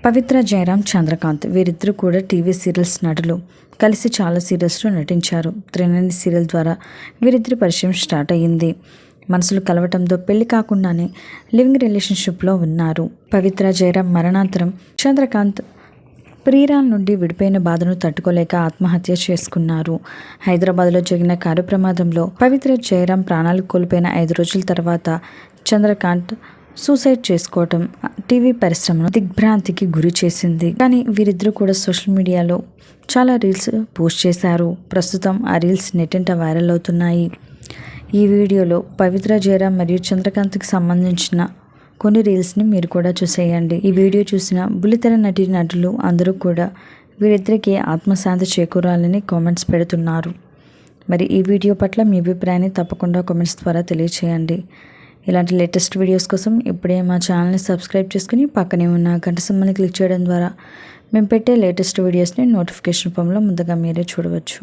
పవిత్ర జయరాం, చంద్రకాంత్ వీరిద్దరూ కూడా TV serials నటులు. కలిసి చాలా సీరియల్స్లో నటించారు. త్రినేని సీరియల్ ద్వారా వీరిద్దరి పరిచయం స్టార్ట్ అయ్యింది. మనసులు కలవటంతో పెళ్లి కాకుండానే లివింగ్ రిలేషన్షిప్లో ఉన్నారు. పవిత్ర జయరాం మరణాంతరం చంద్రకాంత్ ప్రియురాల నుండి విడిపోయిన బాధను తట్టుకోలేక ఆత్మహత్య చేసుకున్నారు. హైదరాబాద్లో జరిగిన కారు ప్రమాదంలో పవిత్ర జయరాం ప్రాణాలు కోల్పోయిన 5 రోజుల తర్వాత చంద్రకాంత్ సూసైడ్ చేసుకోవటం టీవీ పరిశ్రమను దిగ్భ్రాంతికి గురి చేసింది. కానీ వీరిద్దరూ కూడా సోషల్ మీడియాలో చాలా రీల్స్ పోస్ట్ చేశారు. ప్రస్తుతం ఆ రీల్స్ నెట్టింట వైరల్ అవుతున్నాయి. ఈ వీడియోలో పవిత్ర జయరాం మరియు చంద్రకాంత్కి సంబంధించిన కొన్ని రీల్స్ని మీరు కూడా చూసేయండి. ఈ వీడియో చూసిన బుల్లితెర నటులు అందరూ కూడా వీరిద్దరికి ఆత్మశాంతి చేకూరాలని కామెంట్స్ పెడుతున్నారు. మరి ఈ వీడియో పట్ల మీ అభిప్రాయాన్ని తప్పకుండా కామెంట్స్ ద్వారా తెలియచేయండి. ఇలాంటి లేటెస్ట్ వీడియోస్ కోసం ఇప్పుడే మా ఛానల్ని సబ్స్క్రైబ్ చేసుకుని పక్కనే ఉన్న గంట సింబల్ని క్లిక్ చేయడం ద్వారా మేము పెట్టే లేటెస్ట్ వీడియోస్ని నోటిఫికేషన్ రూపంలో ముందుగా మీరే చూడవచ్చు.